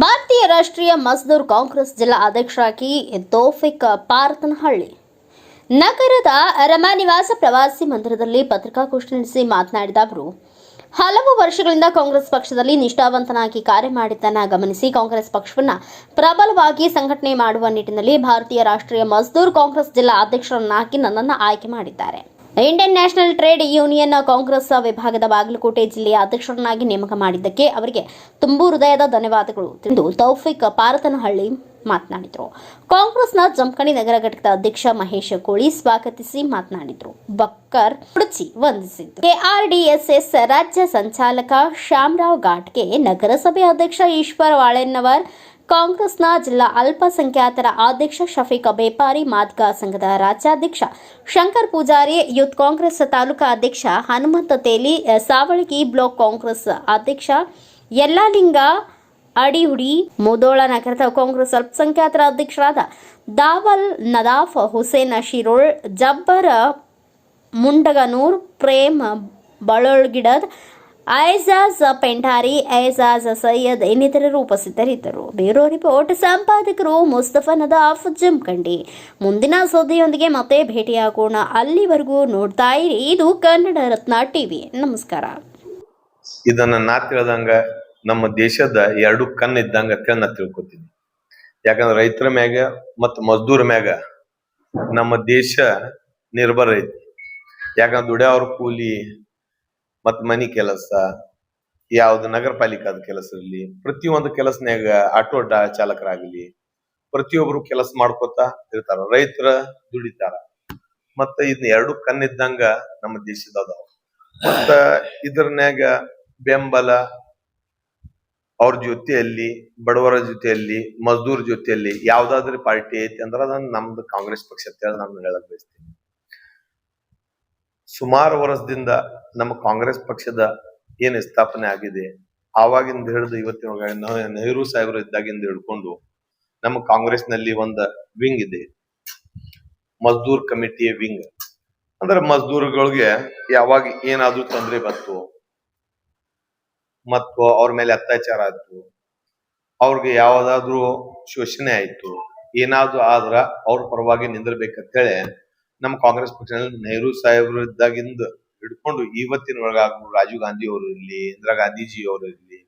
ಭಾರತೀಯ ರಾಷ್ಟ್ರೀಯ ಮಜ್ದೂರ್ ಕಾಂಗ್ರೆಸ್ ಜಿಲ್ಲಾ ಅಧ್ಯಕ್ಷರಾಗಿ ತೌಫಿಕ್ ಪಾರತನಹಳ್ಳಿ ನಗರದ ರಮಾನಿವಾಸ ಪ್ರವಾಸಿ ಮಂದಿರದಲ್ಲಿ ಪತ್ರಿಕಾಗೋಷ್ಠಿ ನಡೆಸಿ ಮಾತನಾಡಿದ ಅವರು, ಹಲವು ವರ್ಷಗಳಿಂದ ಕಾಂಗ್ರೆಸ್ ಪಕ್ಷದಲ್ಲಿ ನಿಷ್ಠಾವಂತನಾಗಿ ಕಾರ್ಯ ಮಾಡಿದ್ದನ್ನು ಗಮನಿಸಿ ಕಾಂಗ್ರೆಸ್ ಪಕ್ಷವನ್ನು ಪ್ರಬಲವಾಗಿ ಸಂಘಟನೆ ಮಾಡುವ ನಿಟ್ಟಿನಲ್ಲಿ ಭಾರತೀಯ ರಾಷ್ಟ್ರೀಯ ಮಜ್ದೂರ್ ಕಾಂಗ್ರೆಸ್ ಜಿಲ್ಲಾ ಅಧ್ಯಕ್ಷರನ್ನಾಗಿ ನನ್ನನ್ನು ಆಯ್ಕೆ ಮಾಡಿದ್ದಾರೆ. Indian national trade union Congress ವಿಭಾಗದ ಬಾಗಲಕೋಟೆ ಜಿಲ್ಲೆಯ ಅಧ್ಯಕ್ಷರನ್ನಾಗಿ ನೇಮಕ ಮಾಡಿದ್ದಕ್ಕೆ ಅವರಿಗೆ ತುಂಬು ಹೃದಯದ ಧನ್ಯವಾದಗಳು ಎಂದು ತೌಫಿಕ್ ಪಾರತನಹಳ್ಳಿ ಮಾತನಾಡಿದರು. ಕಾಂಗ್ರೆಸ್ನ ಜಮಖಂಡಿ ನಗರ ಘಟಕದ ಅಧ್ಯಕ್ಷ ಮಹೇಶ್ ಕೋಳಿ ಸ್ವಾಗತಿಸಿ ಮಾತನಾಡಿದರು. ಬಕ್ಕರ್ ಕುಡಚಿ ವಂದಿಸಿದರು. ಕೆಆರ್ಡಿಎಸ್ಎಸ್ ರಾಜ್ಯ ಸಂಚಾಲಕ ಶ್ಯಾಮರಾವ್ ಘಾಟ್ಗೆ, ನಗರಸಭೆ ಅಧ್ಯಕ್ಷ ಈಶ್ವರ್ ವಾಳೆನ್ನವರ್, ಕಾಂಗ್ರೆಸ್ನ ಜಿಲ್ಲಾ ಅಲ್ಪಸಂಖ್ಯಾತರ ಅಧ್ಯಕ್ಷ ಶಫೀಕ್ ಬೇಪಾರಿ, ಮಾದಿಗ ಸಂಘದ ರಾಜ್ಯಾಧ್ಯಕ್ಷ ಶಂಕರ್ ಪೂಜಾರಿ, ಯೂತ್ ಕಾಂಗ್ರೆಸ್ ತಾಲೂಕಾ ಅಧ್ಯಕ್ಷ ಹನುಮಂತ ತೇಲಿ, ಸಾವಳಗಿ ಬ್ಲಾಕ್ ಕಾಂಗ್ರೆಸ್ ಅಧ್ಯಕ್ಷ ಯಲ್ಲಾಲಿಂಗ ಅಡಿಹುಡಿ, ಮುಧೋಳ ನಗರದ ಕಾಂಗ್ರೆಸ್ ಅಲ್ಪಸಂಖ್ಯಾತರ ಅಧ್ಯಕ್ಷರಾದ ದಾವಲ್ ನದಾಫ್, ಹುಸೇನ್ ಶಿರೋಳ್, ಜಬ್ಬರ್ ಮುಂಡಗನೂರ್, ಪ್ರೇಮ್ ಬಳೊಳ್ಗಿಡದ್, ಐಜಾಜ್ ಪೆಂಟಾರಿ, ಐಜಾಜ್ ಸೈಯದ್ ಇನ್ನಿತರರು ಉಪಸ್ಥಿತರಿದ್ದರು. ಬ್ಯೂರೋ ರಿಪೋರ್ಟ್ ಸಂಪಾದಕರು ಮುಸ್ತಫಾ ನದಾಫ್, ಜಮಖಂಡಿ. ಮುಂದಿನ ಸುದ್ದಿಯೊಂದಿಗೆ ಮತ್ತೆ ಭೇಟಿಯಾಗೋಣ. ಅಲ್ಲಿವರೆಗೂ ನೋಡ್ತಾ ಇರಿ ಇದು ಕನ್ನಡ ರತ್ನ ಟಿವಿ. ನಮಸ್ಕಾರ. ಇದನ್ನ ನಾ ತಿಳಿದಂಗ ನಮ್ಮ ದೇಶದ ಎರಡು ಕಣ್ಣು ಇದ್ದಂಗ ನಾ ತಿಳ್ಕೊತೀನಿ. ಯಾಕಂದ್ರೆ ರೈತರ ಮ್ಯಾಗ ಮತ್ತು ಮಜ್ದೂರ್ ಮ್ಯಾಗ ನಮ್ಮ ದೇಶ ನಿರ್ಭರ ಐತಿ. ಯಾಕಂದ್ರೆ ದುಡಿಯೋರ ಕೂಲಿ ಮತ್ ಮನಿ ಕೆಲಸ, ಯಾವ್ದು ನಗರ ಪಾಲಿಕಾದ ಕೆಲಸ ಇರಲಿ, ಪ್ರತಿಯೊಂದು ಕೆಲಸನ್ಯಾಗ ಆಟೋ ಚಾಲಕರಾಗಲಿ ಪ್ರತಿಯೊಬ್ರು ಕೆಲಸ ಮಾಡ್ಕೋತ ಇರ್ತಾರ. ರೈತರ ದುಡಿತಾರ. ಮತ್ತ ಇದನ್ನ ಎರಡು ಕಣ್ಣಿದ್ದಂಗ ನಮ್ಮ ದೇಶದ ಅದಾವ. ಮತ್ತ ಇದ್ರನ್ಯಾಗ ಬೆಂಬಲ ಅವ್ರ ಜೊತೆಯಲ್ಲಿ, ಬಡವರ ಜೊತೆಯಲ್ಲಿ, ಮಜ್ದೂರ್ ಜೊತೆಯಲ್ಲಿ ಯಾವ್ದಾದ್ರು ಪಾರ್ಟಿ ಐತಿ ಅಂದ್ರ ಅದನ್ನ ನಮ್ದು ಕಾಂಗ್ರೆಸ್ ಪಕ್ಷ ಅಂತ ಹೇಳಿ ನಾನು ಹೇಳಕ್ ಬಯಸ್ತೀನಿ. ಸುಮಾರು ವರ್ಷದಿಂದ ನಮ್ಮ ಕಾಂಗ್ರೆಸ್ ಪಕ್ಷದ ಏನ್ ಸ್ಥಾಪನೆ ಆಗಿದೆ ಆವಾಗಿಂದ ಹಿಡಿದು ಇವತ್ತಿನ ನೆಹರು ಸಾಹೇಬರು ಇದ್ದಾಗಿಂದ ಹಿಡ್ಕೊಂಡು ನಮ್ಮ ಕಾಂಗ್ರೆಸ್ ನಲ್ಲಿ ಒಂದು ವಿಂಗ್ ಇದೆ, ಮಜ್ದೂರ್ ಕಮಿಟಿಯ ವಿಂಗ್. ಅಂದ್ರೆ ಮಜ್ದೂರ್ಗಳಿಗೆ ಯಾವಾಗ ಏನಾದ್ರೂ ತೊಂದರೆ ಬಂತು ಮತ್ತು ಅವ್ರ ಮೇಲೆ ಅತ್ಯಾಚಾರ ಆಯ್ತು, ಅವ್ರಿಗೆ ಯಾವ್ದಾದ್ರು ಶೋಷಣೆ ಆಯ್ತು, ಏನಾದ್ರು ಆದ್ರ ಅವ್ರ ಪರವಾಗಿ ನಿಂದಿರ್ಬೇಕಂತೇಳಿ ನಮ್ಮ ಕಾಂಗ್ರೆಸ್ ಪಕ್ಷದಲ್ಲಿ ನೆಹರು ಸಾಹೇಬರು ಇದ್ದಾಗಿಂದ ಹಿಡ್ಕೊಂಡು ಇವತ್ತಿನ ಒಳಗಾಗ ರಾಜೀವ್ ಗಾಂಧಿ ಅವರು ಇರ್ಲಿ, ಇಂದಿರಾ ಗಾಂಧೀಜಿ ಅವರು ಇರ್ಲಿ,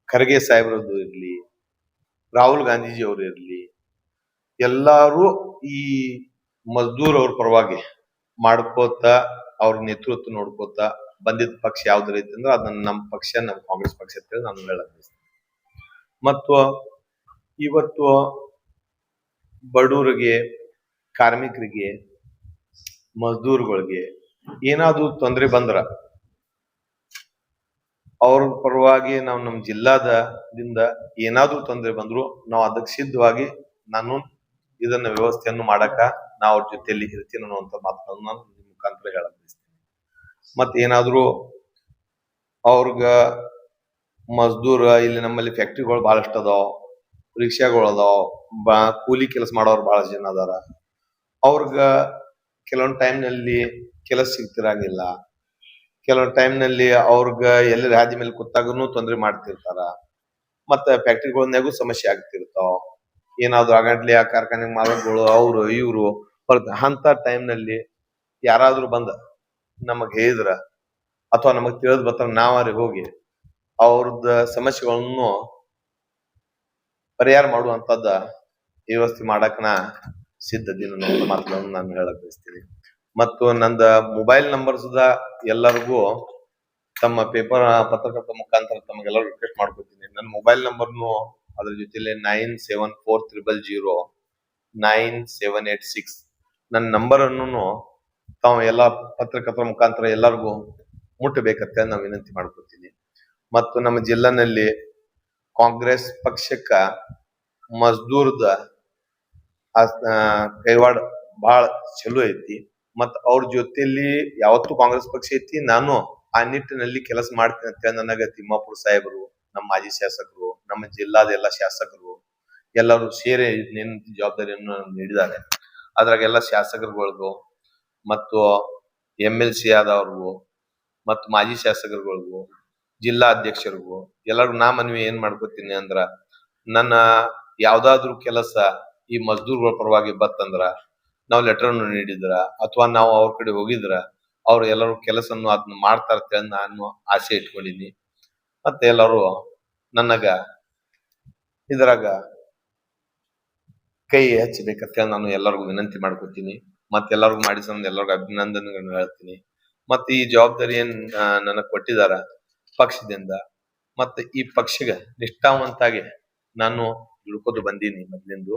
ಖರ್ಗೆ ಸಾಹೇಬ್ರದ್ದು ಇರ್ಲಿ, ರಾಹುಲ್ ಗಾಂಧೀಜಿ ಅವರು ಇರ್ಲಿ, ಎಲ್ಲಾರು ಈ ಮಜ್ದೂರ್ ಅವ್ರ ಪರವಾಗಿ ಮಾಡ್ಕೋತ ಅವ್ರ ನೇತೃತ್ವ ನೋಡ್ಕೋತ ಬಂದಿದ್ದ ಪಕ್ಷ ಯಾವ್ದು ಐತಿ ಅಂದ್ರೆ ಅದನ್ನ ನಮ್ಮ ಪಕ್ಷ, ನಮ್ಮ ಕಾಂಗ್ರೆಸ್ ಪಕ್ಷ ಅಂತೇಳಿ ನಾನು ಹೇಳಕ್ ಬಯಸ್ತೀನಿ. ಮತ್ತು ಇವತ್ತು ಬಡವರಿಗೆ, ಕಾರ್ಮಿಕರಿಗೆ, ಮಜ್ದೂರ್ಗಳಿಗೆ ಏನಾದ್ರು ತೊಂದರೆ ಬಂದ್ರ ಅವ್ರ ಪರವಾಗಿ ನಾವು ನಮ್ಮ ಜಿಲ್ಲಾದಿಂದ ಏನಾದ್ರೂ ತೊಂದರೆ ಬಂದ್ರು ನಾವು ಅದಕ್ಕೆ ಸಿದ್ಧವಾಗಿ ನಾನು ಇದನ್ನ ವ್ಯವಸ್ಥೆಯನ್ನು ಮಾಡಕ ನಾ ಅವ್ರ ಜೊತೆಯಲ್ಲಿ ಇರ್ತೀನಿ ಅನ್ನುವಂತ ಮಾತನ್ನು ನಾನು ನಿಮ್ಮ ಮುಖಾಂತರ ಹೇಳಕ್ ಬಯಸ್ತೀನಿ. ಮತ್ ಏನಾದ್ರು ಅವ್ರಗ ಮಜ್ದೂರ್ ಇಲ್ಲಿ ನಮ್ಮಲ್ಲಿ ಫ್ಯಾಕ್ಟ್ರಿಗಳು ಬಹಳಷ್ಟು ಅದಾವ, ರಿಕ್ಷಾಗಳು ಅದಾವ, ಕೂಲಿ ಕೆಲಸ ಮಾಡೋರು ಬಹಳಷ್ಟು ಜನ ಅದಾರ. ಅವ್ರಗ ಕೆಲವೊಂದು ಟೈಮ್ ನಲ್ಲಿ ಕೆಲಸ ಸಿಗ್ತಿರಂಗಿಲ್ಲ, ಕೆಲವೊಂದು ಟೈಮ್ ನಲ್ಲಿ ಅವ್ರಗ ಎಲ್ಲಿ ಹಾದಿ ಮೇಲೆ ಕೂತಾಗನು ತೊಂದರೆ ಮಾಡ್ತಿರ್ತಾರ. ಮತ್ತೆ ಫ್ಯಾಕ್ಟ್ರಿಗಳನ್ಯಾಗೂ ಸಮಸ್ಯೆ ಆಗ್ತಿರ್ತಾವ. ಏನಾದ್ರು ಅಗಂಟ್ಲಿ ಆ ಕಾರ್ಖಾನೆ ಮಾಲಕಗಳು ಅವ್ರು ಇವ್ರು ಅಂತ ಟೈಮ್ ನಲ್ಲಿ ಯಾರಾದ್ರೂ ಬಂದ ನಮಗ್ ಹೇಳಿದ್ರ ಅಥವಾ ನಮಗ್ ತಿಳಿದ್ ಬರ್ತಾರ, ನಾವೇ ಹೋಗಿ ಅವ್ರದ್ದು ಸಮಸ್ಯೆಗಳನ್ನು ಪರಿಹಾರ ಮಾಡುವಂತದ್ದ ವ್ಯವಸ್ಥೆ ಮಾಡಕ್ ನಾ ಸಿದ್ಧದಿನ ಮಾತುಗಳನ್ನು ನಾನು ಹೇಳಕ್ ಬಯಸ್ತೀನಿ. ಮತ್ತು ನಂದ ಮೊಬೈಲ್ ನಂಬರ್ ಸುಧಾ ಎಲ್ಲರಿಗೂ ತಮ್ಮ ಪೇಪರ್ ಪತ್ರಕರ್ತ ಮುಖಾಂತರ ತಮಗೆಲ್ಲರೂ ರಿಕ್ವೆಸ್ಟ್ ಮಾಡ್ಕೊತೀನಿ. ನನ್ನ ಮೊಬೈಲ್ ನಂಬರ್ನು ಅದ್ರ ಜೊತೆಲಿ 9740009786 ನನ್ನ ನಂಬರ್ ಅನ್ನು ತಾವು ಎಲ್ಲ ಪತ್ರಕರ್ತರ ಮುಖಾಂತರ ಎಲ್ಲರಿಗೂ ಮುಟ್ಟಬೇಕಂತ ನಾವು ವಿನಂತಿ ಮಾಡ್ಕೊತೀನಿ. ಮತ್ತು ನಮ್ಮ ಜಿಲ್ಲೆನಲ್ಲಿ ಕಾಂಗ್ರೆಸ್ ಪಕ್ಷಕ್ಕ ಮಜ್ದೂರ್ದ ಕೈವಾಡ ಬಹಳ ಚಲೋ ಐತಿ. ಮತ್ ಅವ್ರ ಜೊತೆಯಲ್ಲಿ ಯಾವತ್ತೂ ಕಾಂಗ್ರೆಸ್ ಪಕ್ಷ ಐತಿ. ನಾನು ಆ ನಿಟ್ಟಿನಲ್ಲಿ ಕೆಲಸ ಮಾಡ್ತೀನಿ ಅಂತ ನನಗ ತಿಮ್ಮಾಪುರ ಸಾಹೇಬರು, ನಮ್ಮ ಮಾಜಿ ಶಾಸಕರು, ನಮ್ಮ ಜಿಲ್ಲಾದ ಎಲ್ಲ ಶಾಸಕರು ಎಲ್ಲರೂ ಸೇರಿ ಜವಾಬ್ದಾರಿಯನ್ನು ನೀಡಿದ್ದಾರೆ. ಅದ್ರಾಗೆಲ್ಲ ಶಾಸಕರುಗಳಿಗೂ ಮತ್ತು MLC ಆದವ್ರಿಗೂ ಮತ್ತು ಮಾಜಿ ಶಾಸಕರುಗಳಿಗೂ ಜಿಲ್ಲಾ ಅಧ್ಯಕ್ಷರಿಗೂ ಎಲ್ಲರಿಗೂ ನಾ ಮನವಿ ಏನ್ ಮಾಡ್ಕೊತೀನಿ ಅಂದ್ರ, ನನ್ನ ಯಾವ್ದಾದ್ರು ಕೆಲಸ ಈ ಮಜ್ದೂರ್ಗಳ ಪರವಾಗಿ ಬತ್ತಂದ್ರ, ನಾವು ಲೆಟರ್ ಅನ್ನು ನೀಡಿದ್ರ ಅಥವಾ ನಾವು ಅವ್ರ ಕಡೆ ಹೋಗಿದ್ರ ಅವ್ರು ಎಲ್ಲರೂ ಕೆಲಸನ್ನು ಅದನ್ನ ಮಾಡ್ತಾರ ಅಂತೇಳಿ ನಾನು ಆಸೆ ಇಟ್ಕೊಂಡಿನಿ. ಮತ್ತೆ ಎಲ್ಲರೂ ನನಗ ಇದ್ರಾಗ ಕೈ ಹಚ್ಚಬೇಕಂತೇಳಿ ನಾನು ಎಲ್ಲರಿಗೂ ವಿನಂತಿ ಮಾಡ್ಕೊತೀನಿ. ಮತ್ತೆ ಎಲ್ಲರಿಗೂ ಮಾಡಿಸಂದ್ ಎಲ್ಲರಿಗೂ ಅಭಿನಂದನೆಗಳನ್ನ ಹೇಳ್ತೀನಿ. ಮತ್ತೆ ಈ ಜವಾಬ್ದಾರಿ ಏನ್ ನನಗ್ ಕೊಟ್ಟಿದಾರ ಪಕ್ಷದಿಂದ, ಮತ್ತೆ ಈ ಪಕ್ಷಗ ನಿಷ್ಠಾವಂತಾಗಿ ನಾನು ದುಡ್ಕೋದು ಬಂದೀನಿ ಮೊದ್ಲಿಂದು.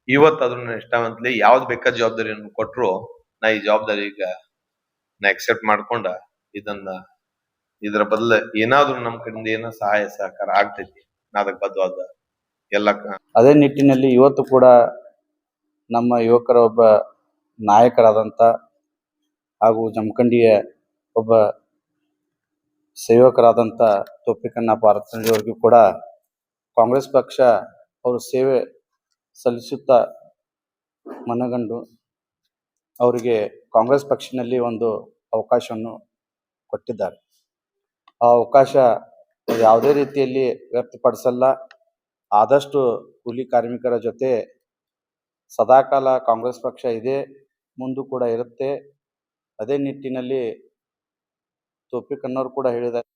ಇವತ್ತು ಅದ್ರ ನಿಷ್ಠಾವಂತಲಿ ಯಾವ್ದು ಬೇಕಾದ ಜವಾಬ್ದಾರಿಯನ್ನು ಕೊಟ್ರು ನಾ ಈ ಜವಾಬ್ದಾರಿಗ ನಾ ಅಕ್ಸೆಪ್ಟ್ ಮಾಡ್ಕೊಂಡ ಇದ್ರ ಬದಲ ಏನಾದ್ರು ನಮ್ ಕಡೆಯಿಂದ ಏನೋ ಸಹಾಯ ಸಹಕಾರ ಆಗ್ತೈತಿ, ನಾ ಅದಕ್ಕೆ ಬದ್ಧವಾದ ಎಲ್ಲ ಅದೇ ನಿಟ್ಟಿನಲ್ಲಿ ಇವತ್ತು ಕೂಡ ನಮ್ಮ ಯುವಕರ ಒಬ್ಬ ನಾಯಕರಾದಂಥ ಹಾಗೂ ಜಮಖಂಡಿಯ ಒಬ್ಬ ಸೇವಕರಾದಂಥ ತೊಪ್ಪಿಕನ್ನ ಪಾರ್ಥನವರಿಗೂ ಕೂಡ ಕಾಂಗ್ರೆಸ್ ಪಕ್ಷ ಅವರು ಸೇವೆ ಸಲ್ಲಿಸುತ್ತಾ ಮನಗಂಡು ಅವರಿಗೆ ಕಾಂಗ್ರೆಸ್ ಪಕ್ಷದಲ್ಲಿ ಒಂದು ಅವಕಾಶವನ್ನು ಕೊಟ್ಟಿದ್ದಾರೆ. ಆ ಅವಕಾಶ ಯಾವುದೇ ರೀತಿಯಲ್ಲಿ ವ್ಯಕ್ತಪಡಿಸಲ್ಲ. ಆದಷ್ಟು ಕೂಲಿ ಕಾರ್ಮಿಕರ ಜೊತೆ ಸದಾಕಾಲ ಕಾಂಗ್ರೆಸ್ ಪಕ್ಷ ಇದೆ, ಮುಂದೂ ಕೂಡ ಇರುತ್ತೆ. ಅದೇ ನಿಟ್ಟಿನಲ್ಲಿ ತೊಪ್ಪಿಕನ್ನವರು ಕೂಡ ಹೇಳಿದ್ದಾರೆ.